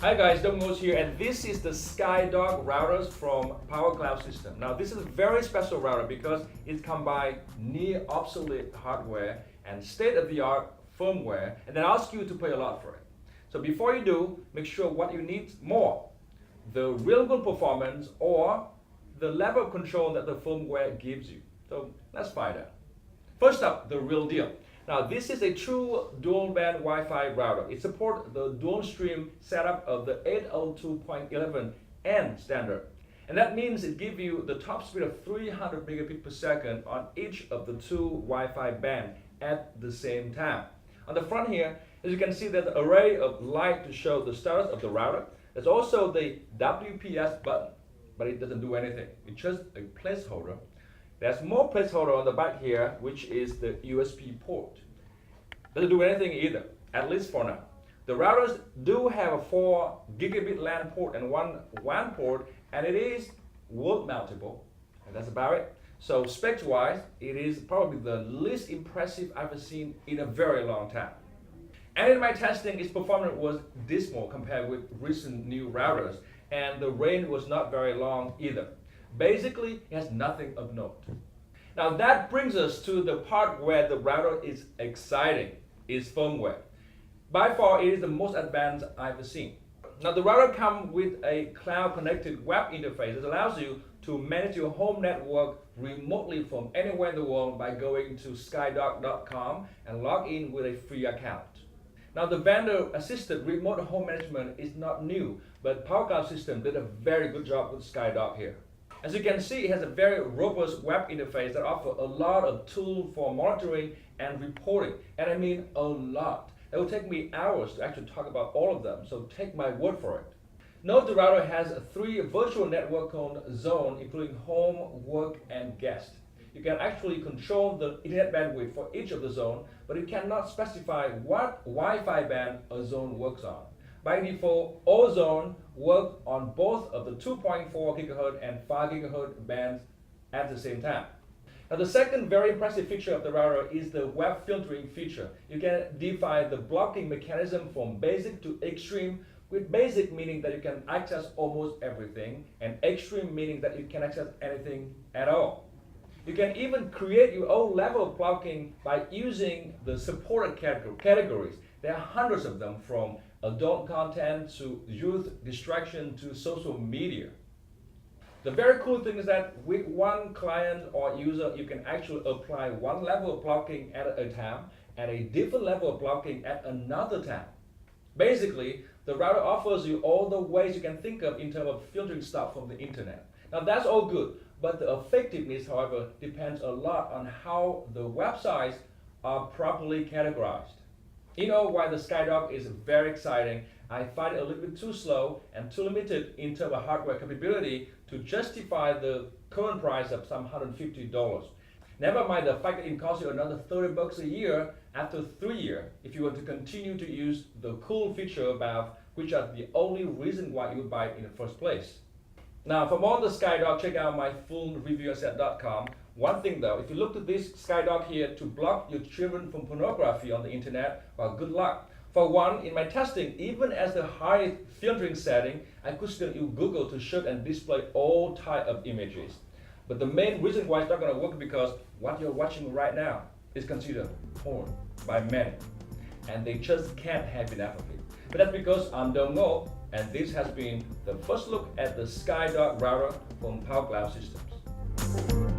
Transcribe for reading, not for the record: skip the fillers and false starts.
Hi guys, Domino's here, and this is the SkyDog routers from PowerCloud System. Now this is a very special router because it combines near obsolete hardware and state-of-the-art firmware, and then asks you to pay a lot for it. So before you do, make sure what you need more, the real good performance or the level of control that the firmware gives you. So let's find out. First up, the real deal. Now this is a true dual band Wi-Fi router. It supports the dual stream setup of the 802.11n standard. And that means it gives you the top speed of 300 megabits per second on each of the two Wi-Fi bands at the same time. On the front here, as you can see, there's an array of light to show the status of the router. There's also the WPS button, but it doesn't do anything. It's just a placeholder. There's more placeholder on the back here, which is the USB port. Doesn't do anything either, at least for now. The routers do have a 4 gigabit LAN port and one WAN port, and it is wall mountable, and that's about it. So specs-wise, it is probably the least impressive I've ever seen in a very long time. And in my testing, its performance was dismal compared with recent new routers, and the range was not very long either. Basically, it has nothing of note. Now that brings us to the part where the router is exciting, is firmware. By far, it is the most advanced I've ever seen. Now the router comes with a cloud-connected web interface that allows you to manage your home network remotely from anywhere in the world by going to skydog.com and log in with a free account. Now the vendor-assisted remote home management is not new, but PowerCloud System did a very good job with SkyDog here. As you can see, it has a very robust web interface that offers a lot of tools for monitoring and reporting, and I mean a lot. It will take me hours to actually talk about all of them, so take my word for it. Note the router has 3 virtual network zones, including home, work, and guest. You can actually control the internet bandwidth for each of the zones, but it cannot specify what Wi-Fi band a zone works on. By default, all zones work on both of the 2.4 GHz and 5 GHz bands at the same time. Now the second very impressive feature of the router is the web filtering feature. You can define the blocking mechanism from basic to extreme, with basic meaning that you can access almost everything, and extreme meaning that you can access anything at all. You can even create your own level of blocking by using the supported categories. There are hundreds of them, from adult content to youth distraction to social media. The very cool thing is that with one client or user, you can actually apply one level of blocking at a time and a different level of blocking at another time. Basically, the router offers you all the ways you can think of in terms of filtering stuff from the internet. Now that's all good, but the effectiveness, however, depends a lot on how the websites are properly categorized. You know why the SkyDog is very exciting. I find it a little bit too slow and too limited in terms of hardware capability to justify the current price of some $150. Never mind the fact that it costs you another $30 a year after 3 years if you want to continue to use the cool feature about which are the only reason why you would buy it in the first place. Now, for more on the SkyDog, check out my full review at .com. One thing though, if you look at this SkyDog here to block your children from pornography on the internet, well, good luck. For one, in my testing, even as the highest filtering setting, I could still use Google to show and display all types of images. But the main reason why it's not going to work is because what you're watching right now is considered porn by many, and they just can't have enough of it. But that's because I'm Dong, and this has been the first look at the SkyDog router from PowerCloud Systems.